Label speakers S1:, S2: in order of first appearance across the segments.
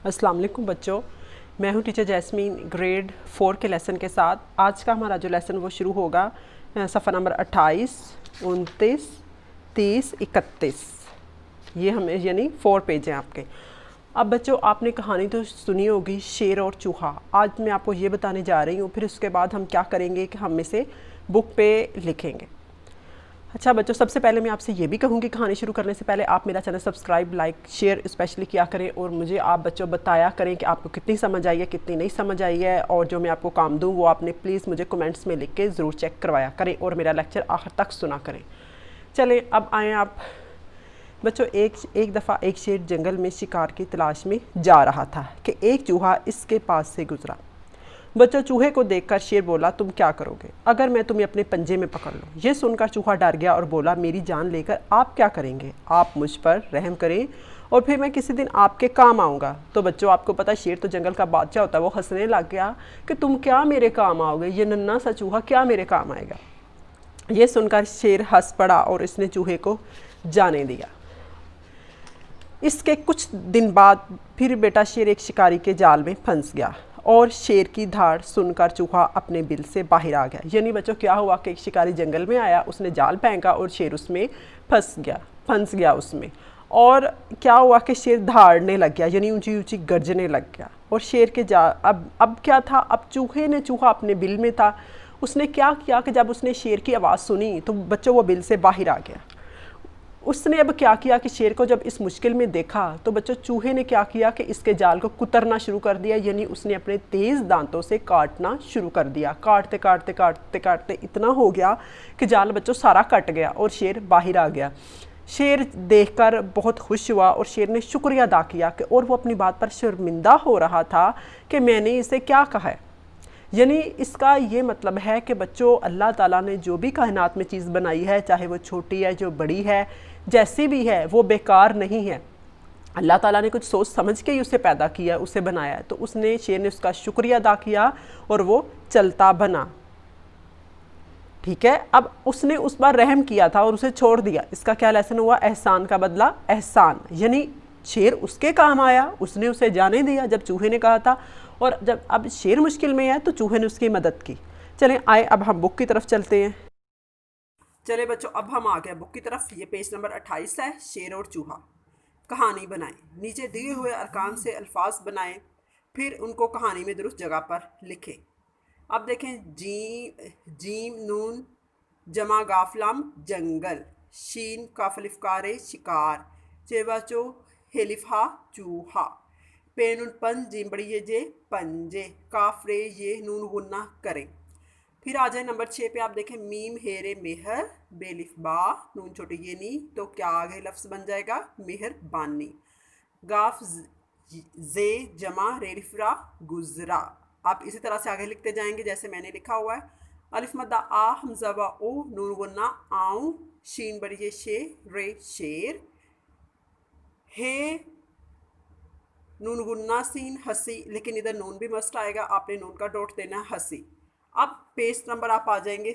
S1: अस्सलाम वालेकुम बच्चों, मैं हूं टीचर जैस्मीन ग्रेड 4 के लेसन के साथ। आज का हमारा जो लेसन वो शुरू होगा सफ़ा नंबर 28, 29, 30, 31। ये हमें यानी 4 पेज हैं आपके। अब बच्चों, आपने कहानी तो सुनी होगी शेर और चूहा। आज मैं आपको ये बताने जा रही हूँ, फिर उसके बाद हम क्या करेंगे कि हम इसे बुक पे लिखेंगे। अच्छा बच्चों, सबसे पहले मैं आपसे ये भी कहूँगी कहानी शुरू करने से पहले आप मेरा channel subscribe, like, share specially किया करें और मुझे आप बच्चों बताया करें कि आपको कितनी समझ आई है, कितनी नहीं समझ आई है। और जो मैं आपको काम दूँ वो आपने प्लीज़ मुझे कमेंट्स में लिख के ज़रूर चेक करवाया करें और मेरा लेक्चर आखिर तक सुना करें। चलें अब आएँ आप बच्चों। एक दफ़ा एक शेर जंगल में शिकार की तलाश में जा रहा था कि एक चूहा इसके पास से गुजरा। बच्चों, चूहे को देखकर शेर बोला, तुम क्या करोगे अगर मैं तुम्हें अपने पंजे में पकड़ लूँ? ये सुनकर चूहा डर गया और बोला, मेरी जान लेकर आप क्या करेंगे? आप मुझ पर रहम करें और फिर मैं किसी दिन आपके काम आऊँगा। तो बच्चों, आपको पता है शेर तो जंगल का बादशाह होता है। वो हंसने लग गया कि तुम क्या मेरे काम आओगे? ये नन्हा सा चूहा क्या मेरे काम आएगा? ये सुनकर शेर हंस पड़ा और इसने चूहे को जाने दिया। इसके कुछ दिन बाद फिर बेटा शेर एक शिकारी के जाल में फंस गया और शेर की धाड़ सुनकर चूहा अपने बिल से बाहर आ गया। यानी बच्चों क्या हुआ कि एक शिकारी जंगल में आया, उसने जाल फेंका और शेर उसमें फंस गया उसमें। और क्या हुआ कि शेर धाड़ने लग गया, यानी ऊंची ऊंची गर्जने लग गया। और शेर के अब क्या था, अब चूहा अपने बिल में था। उसने क्या किया कि जब उसने शेर की आवाज़ सुनी तो बच्चों वो बिल से बाहर आ गया। उसने अब क्या किया कि शेर को जब इस मुश्किल में देखा तो बच्चों चूहे ने क्या किया कि इसके जाल को कुतरना शुरू कर दिया, यानी उसने अपने तेज़ दांतों से काटना शुरू कर दिया। काटते काटते काटते काटते इतना हो गया कि जाल बच्चों सारा कट गया और शेर बाहर आ गया। शेर देखकर बहुत खुश हुआ और शेर ने शुक्रिया अदा किया कि और वो अपनी बात पर शर्मिंदा हो रहा था कि मैंने इसे क्या कहा है। यानी इसका ये मतलब है कि बच्चों अल्लाह ताला ने जो भी कायनात में चीज़ बनाई है, चाहे वो छोटी है, जो बड़ी है, जैसी भी है, वो बेकार नहीं है। अल्लाह ताला ने कुछ सोच समझ के ही उसे पैदा किया, उसे बनाया है। तो उसने शेर ने उसका शुक्रिया अदा किया और वो चलता बना। ठीक है, अब उसने उस पर रहम किया था और उसे छोड़ दिया। इसका क्या लेसन हुआ? एहसान का बदला एहसान। यानी शेर उसके काम आया, उसने उसे जाने दिया जब चूहे ने कहा था, और जब अब शेर मुश्किल में है तो चूहे ने उसकी मदद की। चलें आए अब हम बुक की तरफ चलते हैं। चले बच्चों, अब हम आ गए बुक की तरफ। ये पेज नंबर 28 है, शेर और चूहा। कहानी बनाएं। नीचे दिए हुए अरकान से अल्फाज बनाएं, फिर उनको कहानी में दुरुस्त जगह पर लिखें। अब देखें, जीम नून जमा गाफलाम जंगल, शीन काफलिफकारे शिकार, चेवाचो हेलिफा चूहा, पेन पन जिम बड़ी ये जे पंजे, काफरे ये नून गुन्ना करें। फिर आ जाए नंबर 6 पे। आप देखें, मीम हेरे मेहर बेलिफ बा नून छोटी ये नी, तो क्या आगे लफ्ज़ बन जाएगा? मेहरबानी। गाफ जे जमा रेलिफ्रा गुजरा। आप इसी तरह से आगे लिखते जाएंगे जैसे मैंने लिखा हुआ है। अलिफ मद्दा आ हमजा व ओ नून गुन्ना आऊं, शीन बड़ी शे रे शेर, हे नून गुन्ना सीन हंसी, लेकिन इधर नून भी मस्ट आएगा, आपने नून का डॉट देना है हंसी। अब पेज नंबर आप आ जाएंगे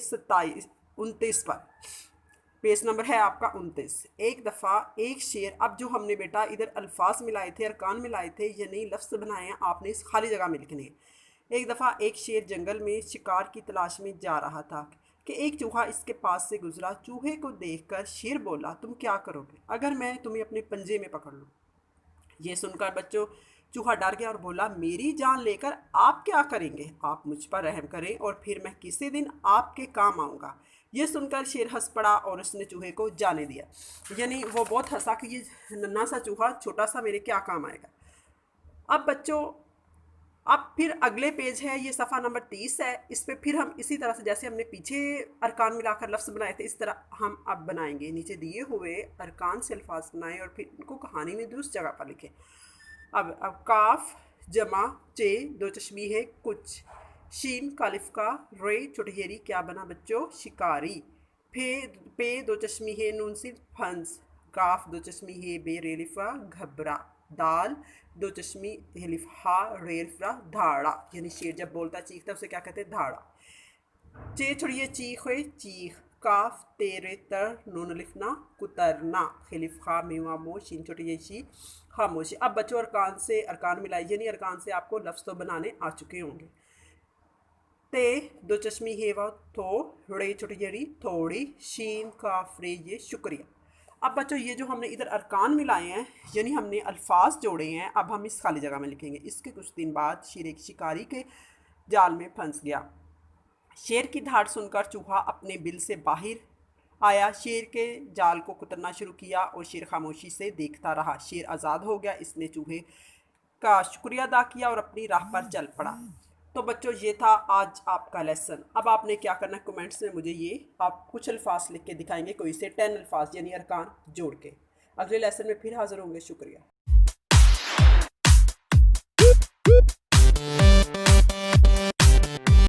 S1: 29 पर। पेज नंबर है आपका 29। एक दफ़ा एक शेर। अब जो हमने बेटा इधर अल्फाज मिलाए थे, अरकान मिलाए थे, यानी लफ्ज़ बनाए हैं, आपने इस खाली जगह में लिखने हैं। एक दफ़ा एक शेर जंगल में शिकार की तलाश में जा रहा था कि एक चूहा इसके पास से गुजरा। चूहे को देखकर शेर बोला, तुम क्या करोगे अगर मैं तुम्हें अपने पंजे में पकड़ लूँ? ये सुनकर बच्चों चूहा डर गया और बोला, मेरी जान लेकर आप क्या करेंगे? आप मुझ पर रहम करें और फिर मैं किसी दिन आपके काम आऊँगा। ये सुनकर शेर हंस पड़ा और उसने चूहे को जाने दिया। यानी वो बहुत हंसा कि ये नन्हा सा चूहा छोटा सा मेरे क्या काम आएगा। अब बच्चों, अब फिर अगले पेज है, ये सफ़ा नंबर 30 है। इस पर फिर हम इसी तरह से जैसे हमने पीछे अरकान मिलाकर लफ्ज़ बनाए थे, इस तरह हम अब बनाएंगे। नीचे दिए हुए अरकान से अल्फाज बनाएं और फिर इनको कहानी में दुरुस्त जगह पर लिखें। अब काफ जमा चे दो चश्मी है कुछ, शीन कालिफ का रे चुटहेरी क्या बना बच्चों? शिकारी। पे दो चश्मी है नून सी फंस, काफ दो चश्मी है बे रेलिफा घबरा, दाल दो चश्मी हेलिफा रेलिफा धाड़ा। यानी शेर जब बोलता चीखता उसे क्या कहते हैं? धाड़ा। चे छुड़िए चीख हुए चीख, काफ तेरे तर नून लिखना कुतरना खिलिफ खा मीवा मो शीन छोटी जैसी खामोशी। अब बच्चों अरकान से अरकान मिलाई, यानी अरकान से आपको लफ्ज़ तो बनाने आ चुके होंगे। ते दो चश्मी हेवा थो रे छोटी जड़ी थोड़ी शीन काफ रे ये शुक्रिया। अब बच्चों ये जो हमने इधर अरकान मिलाए हैं, यानी हमने अल्फाज जोड़े हैं, अब हम इस खाली जगह में लिखेंगे। इसके कुछ दिन बाद शेर एक शिकारी के जाल में फंस गया। शेर की धाड़ सुनकर चूहा अपने बिल से बाहर आया, शेर के जाल को कुतरना शुरू किया और शेर खामोशी से देखता रहा। शेर आज़ाद हो गया, इसने चूहे का शुक्रिया अदा किया और अपनी राह पर चल पड़ा। तो बच्चों ये था आज आपका लेसन। अब आपने क्या करना है, कमेंट्स में मुझे ये आप कुछ अल्फाज लिख के दिखाएंगे, कोई से 10 अल्फाज यानी अरकान जोड़ के। अगले लेसन में फिर हाजिर होंगे। शुक्रिया।